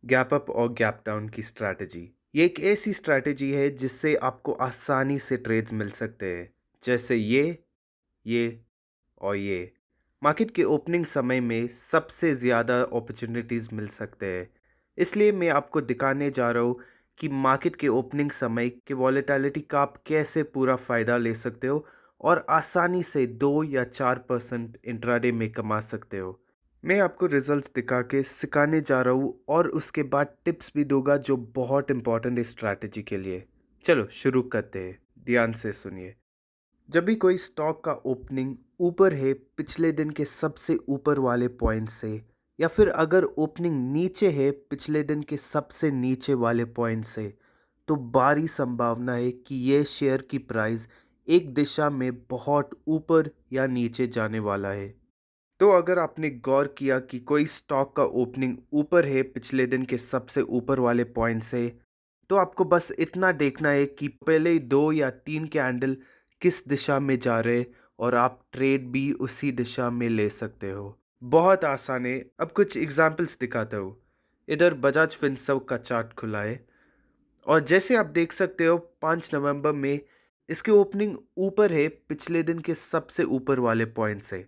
Gap up और gap down की strategy. ये एक ऐसी स्ट्रैटेजी है जिससे आपको आसानी से ट्रेड्स मिल सकते हैं, जैसे ये और ये। मार्केट के ओपनिंग समय में सबसे ज़्यादा अपॉर्चुनिटीज़ मिल सकते हैं। इसलिए मैं आपको दिखाने जा रहा हूँ कि मार्केट के ओपनिंग समय के वॉलेटिलिटी का आप कैसे पूरा फ़ायदा ले सकते हो और आसानी से 2 या 4% इंट्राडे में कमा सकते हो। मैं आपको रिजल्ट्स दिखा के सिखाने जा रहा हूँ और उसके बाद टिप्स भी दूंगा जो बहुत इंपॉर्टेंट है स्ट्रैटेजी के लिए। चलो शुरू करते हैं, ध्यान से सुनिए। जब भी कोई स्टॉक का ओपनिंग ऊपर है पिछले दिन के सबसे ऊपर वाले पॉइंट से, या फिर अगर ओपनिंग नीचे है पिछले दिन के सबसे नीचे वाले पॉइंट से, तो भारी संभावना है कि यह शेयर की प्राइस एक दिशा में बहुत ऊपर या नीचे जाने वाला है। तो अगर आपने गौर किया कि कोई स्टॉक का ओपनिंग ऊपर है पिछले दिन के सबसे ऊपर वाले पॉइंट से, तो आपको बस इतना देखना है कि पहले 2 या 3 कैंडल किस दिशा में जा रहे, और आप ट्रेड भी उसी दिशा में ले सकते हो। बहुत आसान है। अब कुछ एग्जांपल्स दिखाता हूँ। इधर बजाज फिनसर्व का चार्ट खुला है और जैसे आप देख सकते हो 5 नवंबर में इसकी ओपनिंग ऊपर है पिछले दिन के सबसे ऊपर वाले पॉइंट से।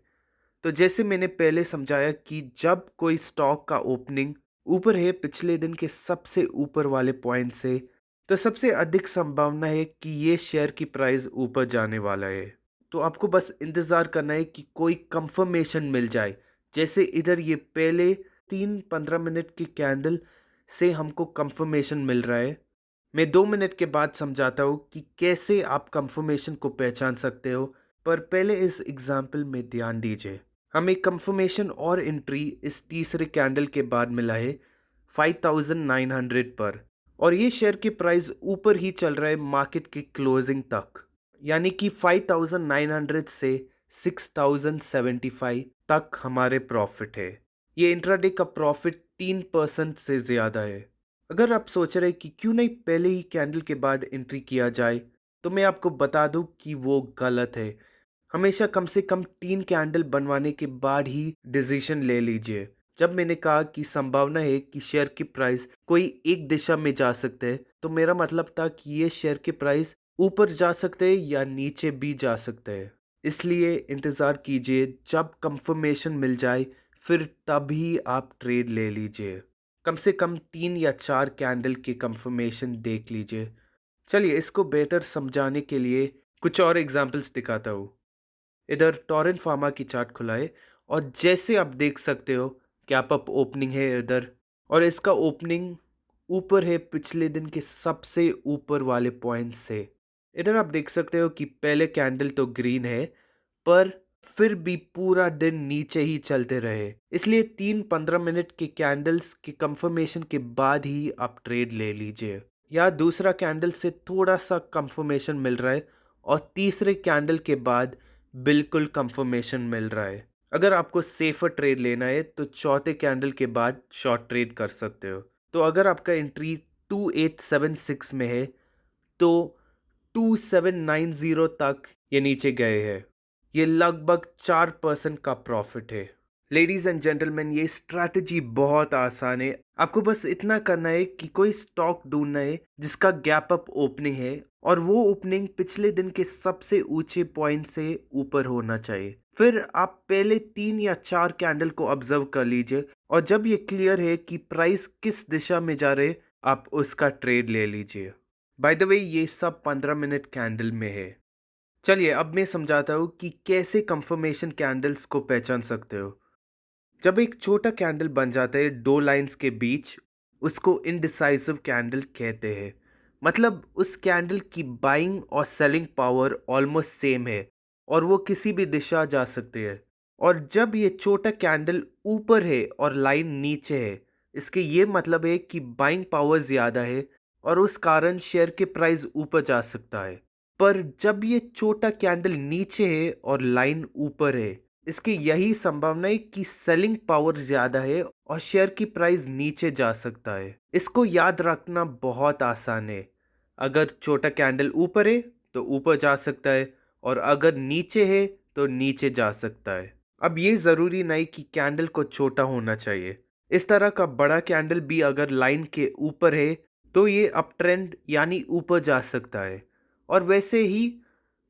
तो जैसे मैंने पहले समझाया कि जब कोई स्टॉक का ओपनिंग ऊपर है पिछले दिन के सबसे ऊपर वाले पॉइंट से, तो सबसे अधिक संभावना है कि ये शेयर की प्राइस ऊपर जाने वाला है। तो आपको बस इंतज़ार करना है कि कोई कंफर्मेशन मिल जाए। जैसे इधर ये पहले 3-15 मिनट की कैंडल से हमको कंफर्मेशन मिल रहा है। मैं 2 मिनट के बाद समझाता हूँ कि कैसे आप कंफर्मेशन को पहचान सकते हो, पर पहले इस एग्जाम्पल में ध्यान दीजिए। हमें कंफर्मेशन और एंट्री इस तीसरे कैंडल के बाद मिला है 5900 पर, और ये शेयर की प्राइस ऊपर ही चल रहा है मार्केट की क्लोजिंग तक। यानी कि 5900 से 6075 तक हमारे प्रॉफिट है। ये इंट्राडे का प्रॉफिट 3% से ज़्यादा है। अगर आप सोच रहे कि क्यों नहीं पहले ही कैंडल के बाद एंट्री किया जाए, तो मैं आपको बता दूं कि वो गलत है। हमेशा कम से कम 3 कैंडल बनवाने के बाद ही डिसीजन ले लीजिए। जब मैंने कहा कि संभावना है कि शेयर की प्राइस कोई एक दिशा में जा सकते हैं, तो मेरा मतलब था कि ये शेयर की प्राइस ऊपर जा सकते हैं या नीचे भी जा सकते हैं। इसलिए इंतज़ार कीजिए, जब कंफर्मेशन मिल जाए फिर तभी आप ट्रेड ले लीजिए। कम से कम 3 या 4 कैंडल की कंफर्मेशन देख लीजिए। चलिए इसको बेहतर समझाने के लिए कुछ और एग्जांपल्स दिखाता हूँ। इधर टोरेंट फार्मा की चार्ट खुला है और जैसे आप देख सकते हो कैप अप ओपनिंग है इधर, और इसका ओपनिंग ऊपर है पिछले दिन के सबसे ऊपर वाले पॉइंट से। इधर आप देख सकते हो कि पहले कैंडल तो ग्रीन है, पर फिर भी पूरा दिन नीचे ही चलते रहे। इसलिए 3-15 मिनट के कैंडल्स के कंफर्मेशन के बाद ही आप ट्रेड ले लीजिए। या दूसरा कैंडल से थोड़ा सा कंफर्मेशन मिल रहा है और तीसरे कैंडल के बाद बिल्कुल कंफर्मेशन मिल रहा है। अगर आपको सेफर ट्रेड लेना है तो चौथे कैंडल के बाद शॉर्ट ट्रेड कर सकते हो। तो अगर आपका एंट्री 2876 में है, तो 2790 तक ये नीचे गए हैं। ये लगभग 4% का प्रॉफिट है। लेडीज एंड जेंटलमैन, ये स्ट्रैटेजी बहुत आसान है। आपको बस इतना करना है कि कोई स्टॉक ढूंढना है जिसका गैप अप ओपनिंग है, और वो ओपनिंग पिछले दिन के सबसे ऊंचे पॉइंट से ऊपर होना चाहिए। फिर आप पहले 3 या 4 कैंडल को ऑब्जर्व कर लीजिए, और जब ये क्लियर है कि प्राइस किस दिशा में जा रहे, आप उसका ट्रेड ले लीजिए। बाय द वे, ये सब 15 मिनट कैंडल में है। चलिए अब मैं समझाता हूँ कि कैसे कंफर्मेशन कैंडल्स को पहचान सकते हो। जब एक छोटा कैंडल बन जाता है दो लाइंस के बीच, उसको इनडिसाइसिव कैंडल कहते हैं। मतलब उस कैंडल की बाइंग और सेलिंग पावर ऑलमोस्ट सेम है, और वो किसी भी दिशा जा सकती है। और जब ये छोटा कैंडल ऊपर है और लाइन नीचे है, इसके ये मतलब है कि बाइंग पावर ज़्यादा है, और उस कारण शेयर के प्राइस ऊपर जा सकता है। पर जब ये छोटा कैंडल नीचे है और लाइन ऊपर है, इसकी यही संभावना है कि सेलिंग पावर ज़्यादा है और शेयर की प्राइस नीचे जा सकता है। इसको याद रखना बहुत आसान है। अगर छोटा कैंडल ऊपर है तो ऊपर जा सकता है, और अगर नीचे है तो नीचे जा सकता है। अब ये ज़रूरी नहीं कि कैंडल को छोटा होना चाहिए। इस तरह का बड़ा कैंडल भी अगर लाइन के ऊपर है तो ये अप ट्रेंड यानी ऊपर जा सकता है, और वैसे ही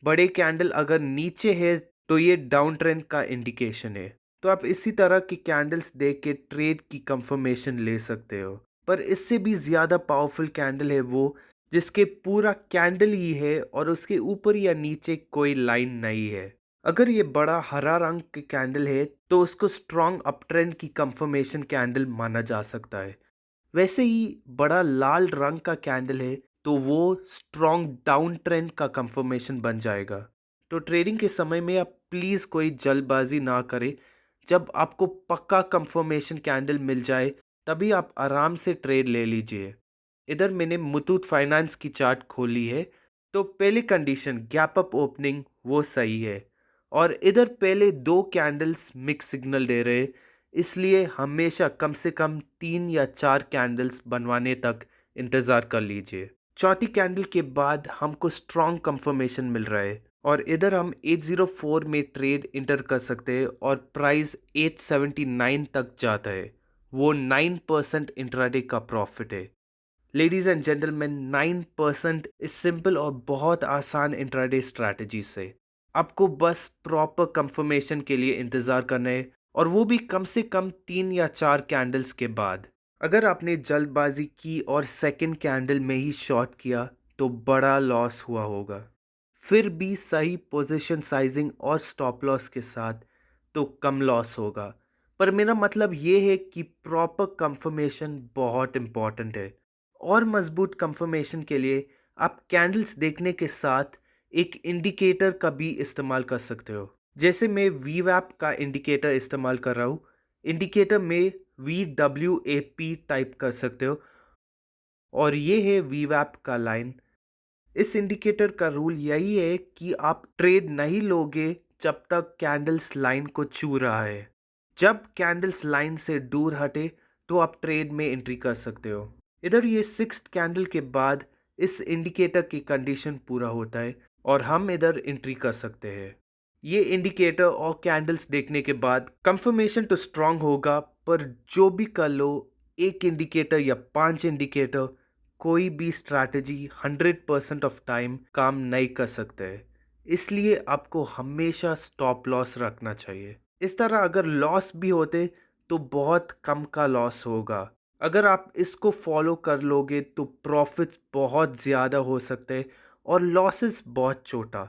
बड़े कैंडल अगर नीचे है तो ये डाउन ट्रेंड का इंडिकेशन है। तो आप इसी तरह की कैंडल्स देख के ट्रेड की कंफर्मेशन ले सकते हो। पर इससे भी ज़्यादा पावरफुल कैंडल है वो जिसके पूरा कैंडल ही है और उसके ऊपर या नीचे कोई लाइन नहीं है। अगर ये बड़ा हरा रंग के कैंडल है तो उसको स्ट्रॉन्ग अप ट्रेंड की कंफर्मेशन कैंडल माना जा सकता है। वैसे ही बड़ा लाल रंग का कैंडल है तो वो स्ट्रॉन्ग डाउन ट्रेंड का कंफर्मेशन बन जाएगा। तो ट्रेडिंग के समय में आप प्लीज़ कोई जल्दबाजी ना करें। जब आपको पक्का कंफर्मेशन कैंडल मिल जाए तभी आप आराम से ट्रेड ले लीजिए। इधर मैंने मुथूट फाइनेंस की चार्ट खोली है। तो पहली कंडीशन गैप अप ओपनिंग वो सही है, और इधर पहले दो कैंडल्स मिक्स सिग्नल दे रहे, इसलिए हमेशा कम से कम 3 या 4 कैंडल्स बनवाने तक इंतज़ार कर लीजिए। चौथी कैंडल के बाद हमको स्ट्रॉन्ग कंफर्मेशन मिल रहा है और इधर हम 804 में ट्रेड इंटर कर सकते हैं और प्राइस 879 तक जाता है। वो 9% इंट्राडे का प्रॉफिट है। लेडीज एंड जेंटलमैन, 9% इस सिंपल और बहुत आसान इंट्राडे स्ट्रैटेजी से आपको बस प्रॉपर कंफर्मेशन के लिए इंतज़ार करना है, और वो भी कम से कम 3 या 4 कैंडल्स के बाद। अगर आपने जल्दबाजी की और सेकंड कैंडल में ही शॉर्ट किया तो बड़ा लॉस हुआ होगा। फिर भी सही पोजीशन साइजिंग और स्टॉप लॉस के साथ तो कम लॉस होगा। पर मेरा मतलब ये है कि प्रॉपर कंफर्मेशन बहुत इम्पॉर्टेंट है। और मजबूत कंफर्मेशन के लिए आप कैंडल्स देखने के साथ एक इंडिकेटर का भी इस्तेमाल कर सकते हो। जैसे मैं वीवैप का इंडिकेटर इस्तेमाल कर रहा हूँ। इंडिकेटर में VWAP टाइप कर सकते हो, और ये है वीवैप का लाइन। इस इंडिकेटर का रूल यही है कि आप ट्रेड नहीं लोगे जब तक कैंडल्स लाइन को छू रहा है। जब कैंडल्स लाइन से दूर हटे तो आप ट्रेड में एंट्री कर सकते हो। इधर ये सिक्स्थ कैंडल के बाद इस इंडिकेटर की कंडीशन पूरा होता है और हम इधर एंट्री कर सकते हैं। ये इंडिकेटर और कैंडल्स देखने के बाद कंफर्मेशन तो स्ट्रांग होगा, पर जो भी कर लो, एक इंडिकेटर या 5 इंडिकेटर, कोई भी स्ट्रैटेजी 100% ऑफ टाइम काम नहीं कर सकते हैं। इसलिए आपको हमेशा स्टॉप लॉस रखना चाहिए। इस तरह अगर लॉस भी होते तो बहुत कम का लॉस होगा। अगर आप इसको फॉलो कर लोगे तो प्रॉफिट्स बहुत ज़्यादा हो सकते हैं और लॉसेस बहुत छोटा।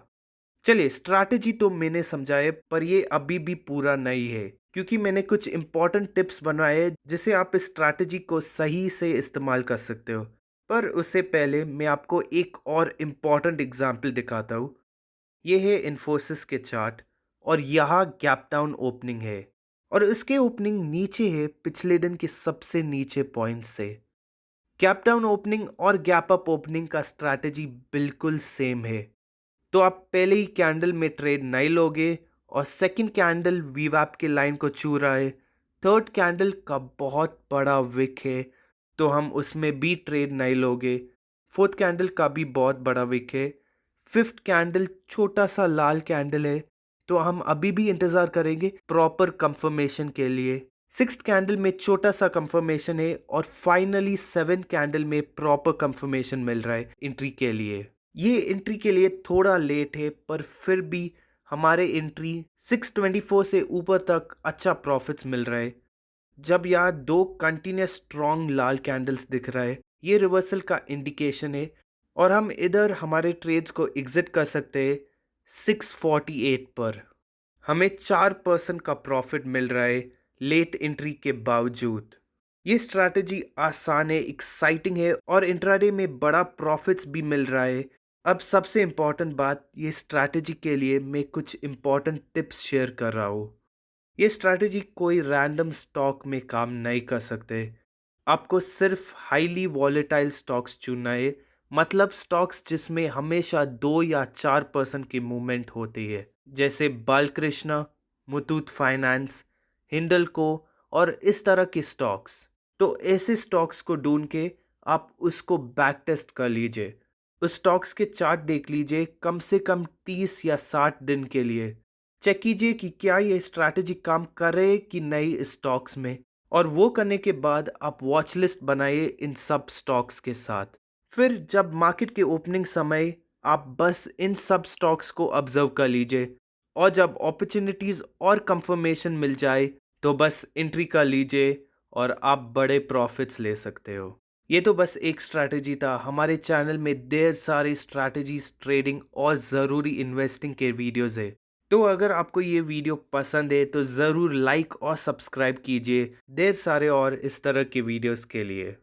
चलिए, स्ट्रैटेजी तो मैंने समझाए, पर ये अभी भी पूरा नहीं है, क्योंकि मैंने कुछ इंपॉर्टेंट टिप्स बनाए हैं जिसे आप इस स्ट्रैटेजी को सही से इस्तेमाल कर सकते हो। पर उससे पहले मैं आपको एक और इम्पॉर्टेंट एग्जाम्पल दिखाता हूँ। ये है इन्फोसिस के चार्ट, और यहाँ गैप डाउन ओपनिंग है और इसके ओपनिंग नीचे है पिछले दिन के सबसे नीचे पॉइंट से। गैप डाउन ओपनिंग और गैप अप ओपनिंग का स्ट्रैटेजी बिल्कुल सेम है। तो आप पहले ही कैंडल में ट्रेड नहीं लोगे, और सेकंड कैंडल वीवैप के लाइन को छू रहा है। थर्ड कैंडल का बहुत बड़ा विक है तो हम उसमें भी ट्रेड नहीं लोगे। फोर्थ कैंडल का भी बहुत बड़ा विक है। फिफ्थ कैंडल छोटा सा लाल कैंडल है तो हम अभी भी इंतज़ार करेंगे प्रॉपर कंफर्मेशन के लिए। सिक्स्थ कैंडल में छोटा सा कंफर्मेशन है, और फाइनली सेवन कैंडल में प्रॉपर कंफर्मेशन मिल रहा है एंट्री के लिए। ये एंट्री के लिए थोड़ा लेट है, पर फिर भी हमारे एंट्री 624 से ऊपर तक अच्छा प्रॉफिट्स मिल रहा है। जब यहाँ दो कंटिन्यूस स्ट्रॉन्ग लाल कैंडल्स दिख रहा है, ये रिवर्सल का इंडिकेशन है, और हम इधर हमारे ट्रेड्स को एग्जिट कर सकते हैं 648 पर। हमें 4% का प्रॉफिट मिल रहा है लेट एंट्री के बावजूद। ये स्ट्रैटेजी आसान है, एक्साइटिंग है, और इंट्राडे में बड़ा प्रॉफिट्स भी मिल रहा है। अब सबसे इम्पॉर्टेंट बात, ये स्ट्रैटेजी के लिए मैं कुछ इम्पॉर्टेंट टिप्स शेयर कर रहा हूँ। ये स्ट्रैटेजी कोई रैंडम स्टॉक में काम नहीं कर सकते। आपको सिर्फ हाईली वॉलेटाइल स्टॉक्स चुनना है, मतलब स्टॉक्स जिसमें हमेशा 2 या 4% की मूवमेंट होती है, जैसे बालकृष्ण, मुथूट फाइनेंस, हिंडलको और इस तरह के स्टॉक्स। तो ऐसे स्टॉक्स को ढूंढ के आप उसको बैक टेस्ट कर लीजिए। उस स्टॉक्स के चार्ट देख लीजिए कम से कम 30 या 60 दिन के लिए। चेक कीजिए कि क्या ये स्ट्रैटेजी काम कर रहे कि नहीं इस स्टॉक्स में, और वो करने के बाद आप वॉच लिस्ट बनाइए इन सब स्टॉक्स के साथ। फिर जब मार्केट के ओपनिंग समय आप बस इन सब स्टॉक्स को ऑब्जर्व कर लीजिए और जब अपॉर्चुनिटीज़ और कंफर्मेशन मिल जाए तो बस एंट्री कर लीजिए और आप बड़े प्रॉफिट्स ले सकते हो। ये तो बस एक स्ट्रैटेजी था। हमारे चैनल में ढेर सारी स्ट्रैटेजीज, ट्रेडिंग और ज़रूरी इन्वेस्टिंग के वीडियोस है। तो अगर आपको ये वीडियो पसंद है तो ज़रूर लाइक और सब्सक्राइब कीजिए ढेर सारे और इस तरह के वीडियोस के लिए।